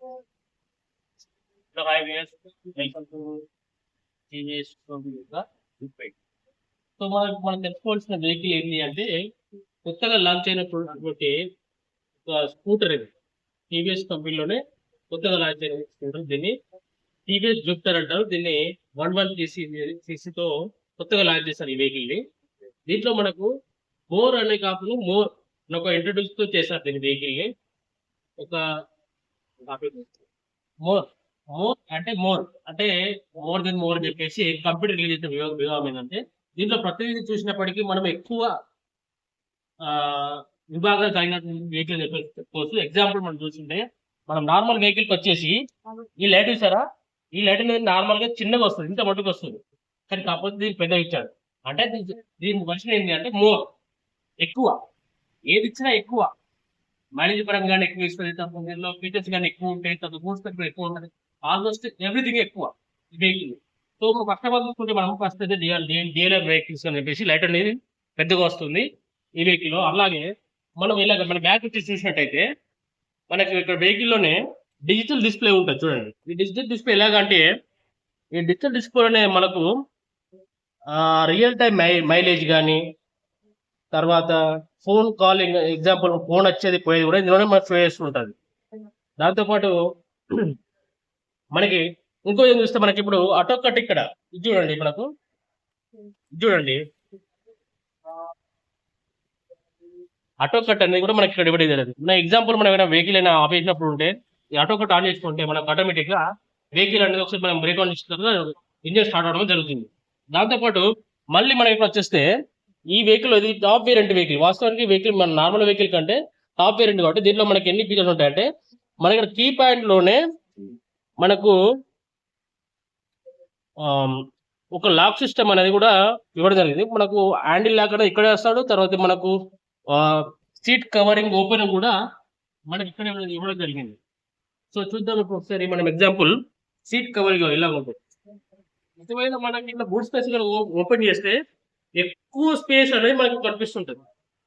Hello, hi viewers. Welcome to TVS Dubai. So మనం తెలుసుకోవాల్సిన vehicle ఏంటి అంటే కొత్తగా లాంచ్ అయినటువంటి ఒక స్కూటర్ ఇది టీవీఎస్ కంపెనీలోనే కొత్తగా లాంచ్ అయిన స్కూటర్. దీన్ని టీవీఎస్ జూపిటర్ అంటారు. దీన్ని 11 సీసీతో కొత్తగా లాంచ్ చేశారు ఈ వెహికల్ ని. దీంట్లో మనకు మోర్ అనే కాకుండా మోర్ ఒక ఇంట్రడ్యూస్ తో చేశారు దీని వెహికల్ ని. ఒక మోర్ మోర్ అంటే మోర్ దెన్ మోర్ అని చెప్పేసి కంప్యూటర్ రిలీజ్ చేసిన విభాగం ఏంటంటే దీంట్లో ప్రతిదీ చూసినప్పటికీ మనం ఎక్కువ విభాగాలు కలిగిన వెహికల్ చెప్పుకోవచ్చు. ఎగ్జాంపుల్ మనం చూస్తుంటే మనం నార్మల్ వెహికల్కి వచ్చేసి ఈ లైట్ చూసారా, ఈ లైట్ అనేది నార్మల్ గా చిన్నగా వస్తుంది, ఇంత మట్టుకు వస్తుంది. కానీ కాకపోతే దీన్ని పెద్ద ఇచ్చాడు. అంటే దీని వర్షన్ ఏంటి అంటే మోర్, ఎక్కువ, ఏది ఇచ్చినా ఎక్కువ మైలేజ్ పరంగా కానీ ఎక్కువ ఇస్తుంది, దీనిలో ఫీచర్స్ కానీ ఎక్కువ ఉంటాయి, బూట్ స్పెక్ ఎక్కువ ఉంటుంది, ఆల్మోస్ట్ ఎవ్రీథింగ్ ఎక్కువ ఈ vehicle. So first of all చూసుకుంటే మనం ఫస్ట్ అయితే డిఎల్ఆర్ వెహికల్స్ అని చెప్పేసి లైట్ అనేది పెద్దగా వస్తుంది ఈ వెహికల్. అలాగే మనం ఇలాగ మన బ్యాక్ వచ్చి చూసినట్టయితే మనకి ఇక్కడ వెహికల్లోనే డిజిటల్ డిస్ప్లే ఉంటుంది చూడండి. ఈ డిజిటల్ డిస్ప్లే ఎలాగంటే ఈ డిజిటల్ డిస్ప్లేలోనే మనకు రియల్ టైం మైలేజ్ కానీ, తర్వాత ఫోన్ కాలింగ్, ఎగ్జాంపుల్ ఫోన్ వచ్చేది పోయేది కూడా ఇందులోనే మనకు షో చేస్తుంటుంది. దాంతోపాటు మనకి ఇంకో ఏం చూస్తే మనకి ఇప్పుడు ఆటో కట్ ఇక్కడ ఇది చూడండి, మనకు చూడండి ఆటో కట్ అనేది కూడా మనకి ఇక్కడ ఇవ్వడం జరిగింది. మన ఎగ్జాంపుల్ మనం ఏమైనా వెహికల్ అయినా ఆపేసినప్పుడు ఉంటే ఈ ఆటో కట్ ఆన్ చేసుకుంటే మనకు ఆటోమేటిక్ గా వెహికల్ అనేది ఒకసారి మనం బ్రేక్ ఆన్ చేసిన తర్వాత ఇంజిన్ స్టార్ట్ అవడం జరుగుతుంది. దాంతోపాటు మళ్ళీ మనం ఇక్కడ వచ్చేస్తే ఈ వెహికల్ ఇది టాప్ వేరియంట్ వెహికల్. వాస్తవానికి వెహికల్ మన నార్మల్ వెహికల్ కంటే టాప్ వేరియంట్ కాబట్టి దీంట్లో మనకి ఎన్ని ఫీచర్స్ ఉంటాయంటే మన ఇక్కడ కీ పాయింట్ లోనే మనకు ఒక లాక్ సిస్టమ్ అనేది కూడా ఇవ్వడం జరిగింది. మనకు హ్యాండిల్ లాక్ అనేది ఇక్కడ వేస్తాడు, తర్వాత మనకు సీట్ కవరింగ్ ఓపెన్ కూడా మనకి ఇక్కడ ఇవ్వడం జరిగింది. సో చూద్దాం ఇప్పుడు ఒకసారి మనం ఎగ్జాంపుల్ సీట్ కవరింగ్ ఇలా ఉంటుంది. నిజమైన మనకి ఇట్లా బూట్ స్పేస్ ఓపెన్ చేస్తే ఎక్కువ స్పేస్ అనేది మనకు కనిపిస్తుంటుంది.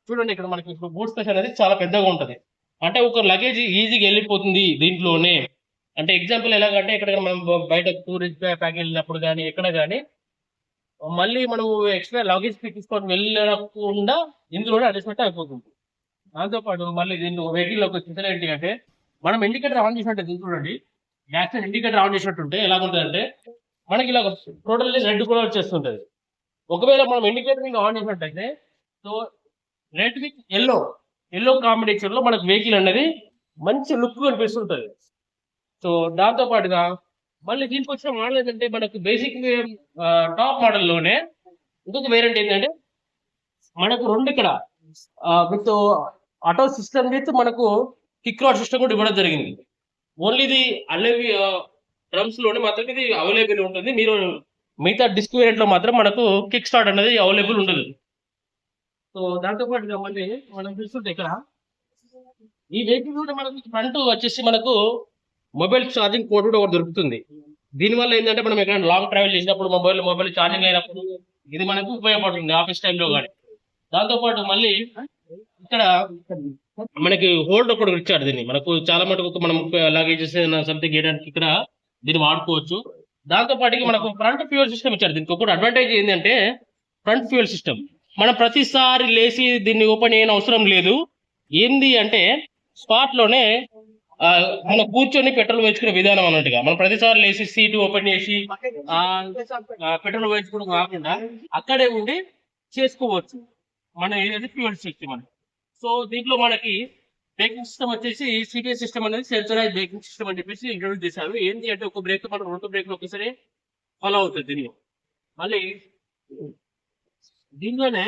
చూడండి ఇక్కడ మనకి ఇప్పుడు బూట్ స్పేస్ అనేది చాలా పెద్దగా ఉంటుంది, అంటే ఒక లగేజ్ ఈజీగా వెళ్ళిపోతుంది దీంట్లోనే. అంటే ఎగ్జాంపుల్ ఎలాగంటే ఇక్కడ మనం బయట టూరిస్ట్ ప్యాక్ వెళ్ళినప్పుడు కానీ ఎక్కడ కానీ మళ్ళీ మనం ఎక్స్ట్రా లగేజ్ తీసుకొని వెళ్ళకుండా ఇందులోనే అడ్జస్ట్మెంట్ అయిపోతుంది. దాంతోపాటు మళ్ళీ దీన్ని వెహికల్లోకి వచ్చిన ఏంటి అంటే మనం ఇండికేటర్ ఆన్ చేసినట్టు చూడండి, యాక్షన్ ఇండికేటర్ ఆన్ చేసినట్టుంటే ఎలాగుంటుందంటే మనకి ఇలా టోటల్లీ రెడ్ కూడా వచ్చేస్తుంటుంది. ఒకవేళ మనం ఇండికేటర్ ఆన్ చేసినట్టయితే so red with yellow combination లో మనకు వెహికల్ అనేది మంచి లుక్ కనిపిస్తుంటది. సో దాంతో పాటుగా మళ్ళీ దీనికి వచ్చిన మోడల్ ఏంటంటే మనకు బేసిక్ టాప్ మోడల్ లోనే ఇంకొక వేరియంట్ ఏంటంటే మనకు రెండు ఇక్కడ విత్ ఆటో సిస్టమ్ విత్ మనకు కిక్ రాడ్ సిస్టమ్ కూడా ఇవ్వడం జరిగింది. ఓన్లీ ఇది అల్లవి డ్రమ్స్ లోనే మాత్రం ఇది అవైలబుల్ ఉంటుంది. మీరు మిగతా డిస్క్ వేరియంట్ లో మాత్రం మనకు కిక్ స్టార్ట్ అనేది అవైలబుల్ ఉండదు. సో దాంతో పాటుగా మళ్ళీ మనం చూస్తుంటే ఇక్కడ ఈ వెహికల్ కూడా మనకు ఫ్రంట్ వచ్చేసి మనకు మొబైల్ ఛార్జింగ్ పోర్ట్ కూడా ఒకటి దొరుకుతుంది. దీనివల్ల ఏంటంటే మనం ఎక్కడ లాంగ్ ట్రావెల్ చేసినప్పుడు మొబైల్ ఛార్జింగ్ అయినప్పుడు ఇది మనకు ఉపయోగపడుతుంది ఆఫీస్ టైంలో కానీ. దాంతోపాటు మళ్ళీ ఇక్కడ మనకి హోల్డ్ ఒకటి ఇచ్చాడు. దీన్ని మనకు చాలా మటుకు మనం లగేజెస్ సంథింగ్ చేయడానికి ఇక్కడ దీన్ని వాడుకోవచ్చు. దాంతో పాటుకి మనకు ఫ్రంట్ ఫ్యూయల్ సిస్టమ్ ఇచ్చారు. దీనికి ఒక అడ్వాంటేజ్ ఏంటంటే ఫ్రంట్ ఫ్యూయల్ సిస్టమ్ మనం ప్రతిసారి లేచి దీన్ని ఓపెన్ చేయని అవసరం లేదు. ఏంది అంటే స్పాట్ లోనే మనం కూర్చొని పెట్రోల్ వేసుకునే విధానం అన్నట్టుగా మనం ప్రతిసారి లేచి సీటు ఓపెన్ చేసి పెట్రోల్ వేసుకోవడం కాకుండా అక్కడే ఉండి చేసుకోవచ్చు మన ఏదైతే ఫ్యూయల్ సిస్టమ్ అని. సో దీంట్లో మనకి బ్రేకింగ్ సిస్టమ్ వచ్చేసి సిటిఎస్ సిస్టమ్ అనేది సెన్సరైజ్ బ్రేకింగ్ సిస్టమ్ అని చెప్పేసి ఇంట్రొడ్యూస్ చేశారు. ఏంటి అంటే ఒక బ్రేక్ మనం రెండు బ్రేక్లు ఒకసారి ఫాలో అవుతుంది దీనిలో. మళ్ళీ దీంట్లోనే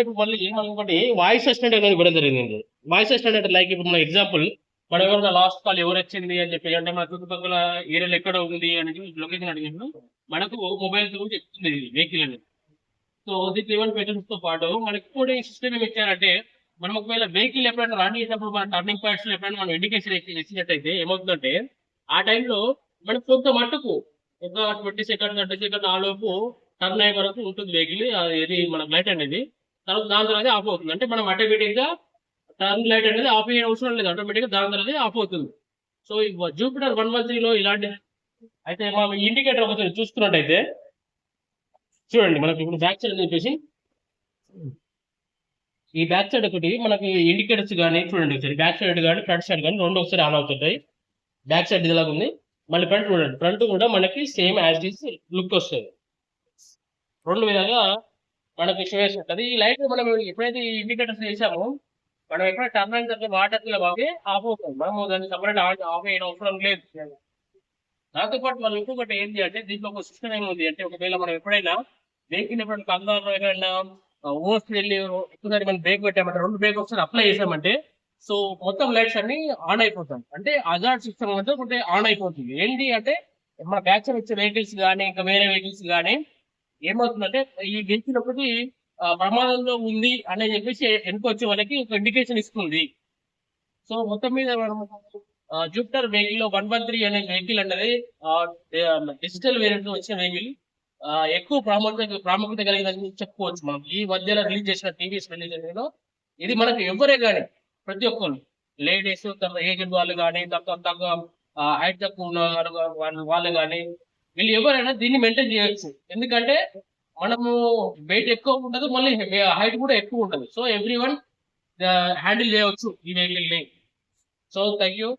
ఇప్పుడు మళ్ళీ ఏమనుకోండి వాయిస్ అసిస్టెంట్ అనేది ఇవ్వడం జరిగింది. వాయిస్ అసిస్టెంట్ అంటే లైక్ ఇప్పుడు మన ఎగ్జాంపుల్ మనం ఎవరైనా లాస్ట్ కాల్ ఎవరు వచ్చింది అని చెప్పి అంటే మన చుట్టుపక్కల ఏరియాలో ఎక్కడ ఉంది అనేది లొకేషన్ అడిగినప్పుడు మనకు మొబైల్ తో చెప్తుంది వెహికల్ అనేది. సో దీంట్లో ఈవెంట్ ఫీచర్స్ తో పాటు మనకి కూడా ఈ సిస్టమ్ ఏమి ఇచ్చారంటే మనం ఒకవేళ వెహికల్ ఎప్పుడైనా రన్ చేసినప్పుడు మన టర్నింగ్ పాయింట్స్ లో ఎప్పుడైనా మనం ఇండికేషన్ ఇచ్చినట్టయితే ఏమవుతుందంటే ఆ టైంలో మనకు కొంత మట్టుకు ఒక 20 సెకండ్ 30 సెకండ్ ఆ లోపు టర్న్ అయ్యే వరకు ఉంటుంది వెహికల్, ఇది మన లైట్ అనేది. తర్వాత దాని తర్వాత ఆఫ్ అవుతుంది. అంటే మనం ఆటోమేటిక్ గా టర్న్ లైట్ అనేది ఆఫ్ అయ్యే అవసరం లేదు, ఆటోమేటిక్గా దాని అనేది ఆఫ్ అవుతుంది. సో ఈ జూపిటర్ 113లో ఇలాంటి అయితే మనం ఇండికేటర్ ఒకటి చూసుకున్నట్టయితే చూడండి, మనకి ఇప్పుడు బ్యాక్ సైడ్ చెప్పేసి ఈ బ్యాక్ సైడ్ ఒకటి మనకి ఇండికేటర్స్ కానీ చూడండి ఒకసారి, బ్యాక్ సైడ్ కానీ ఫ్రంట్ సైడ్ కానీ రెండు ఒకసారి ఆన్ అవుతుంటాయి. బ్యాక్ సైడ్ ఇదిలాగా ఉంది, మళ్ళీ ఫ్రంట్ చూడండి, ఫ్రంట్ కూడా మనకి సేమ్ యాజ్ ఇస్ లుక్ వస్తుంది. రెండు విధాలుగా మనకి షోస్ ఉంటుంది. ఈ లైట్ మనం ఎప్పుడైతే ఇండికేటర్స్ వేసామో మనం ఎప్పుడైతే టర్న్ అయిన తర్వాత వాటర్ బాగా ఆఫ్ అవుతుంది, మనం దాన్ని సపరేట్ ఆఫ్ చేయడం అవసరం లేదు. దాంతో పాటు మనం ఇంకొకటి ఏంటి అంటే దీంట్లో ఒక సిస్టమ్ ఏముంది అంటే, ఒకవేళ మనం ఎప్పుడైనా వెహికల్ ఎప్పుడైనా కంగారు ఏదైనా ఓవర్స్ వెళ్ళి ఒకసారి మనం బ్రేక్ పెట్టామంటే, రెండు బ్రేక్ ఒకసారి అప్లై చేసామంటే సో మొత్తం లైట్స్ అన్ని ఆన్ అయిపోతాయి. అంటే అజార్ట్ సిస్టమ్ అంటే ఒకటి ఆన్ అయిపోతుంది. ఏంటి అంటే మన బ్యాక్ సైడ్ వచ్చే వెహికల్స్ కానీ ఇంకా వేరే వెహికల్స్ కానీ ఏమవుతుందంటే ఈ వెహికల్ ఒకటి ప్రమాదంలో ఉంది అని చెప్పేసి వెనుక వచ్చే వాళ్ళకి ఒక ఇండికేషన్ ఇస్తుంది. సో మొత్తం మీద మనం జూపిటర్ వెహికల్ లో 113 అనే వెహికల్ అనేది డిజిటల్ వేరియంట్ లో వచ్చిన వెహికల్ ఎక్కువ ప్రాముఖ్యత కలిగిందని చెప్పుకోవచ్చు. మనం ఈ మధ్యలో రిలీజ్ చేసిన టీవీస్ రిలీజ్ అయిన ఇది మనకు ఎవరే కానీ ప్రతి ఒక్కరు లేడీస్ తర్వాత ఏజెడ్ వాళ్ళు కానీ తక్కువ హైట్ తక్కువ ఉన్న వాళ్ళు కానీ వీళ్ళు ఎవరైనా దీన్ని మెయింటైన్ చేయొచ్చు. ఎందుకంటే మనము వెయిట్ ఎక్కువ ఉండదు, మళ్ళీ హైట్ కూడా ఎక్కువ ఉండదు. సో ఎవ్రీ వన్ హ్యాండిల్ చేయవచ్చు ఈ వెహికల్ ని. So thank you.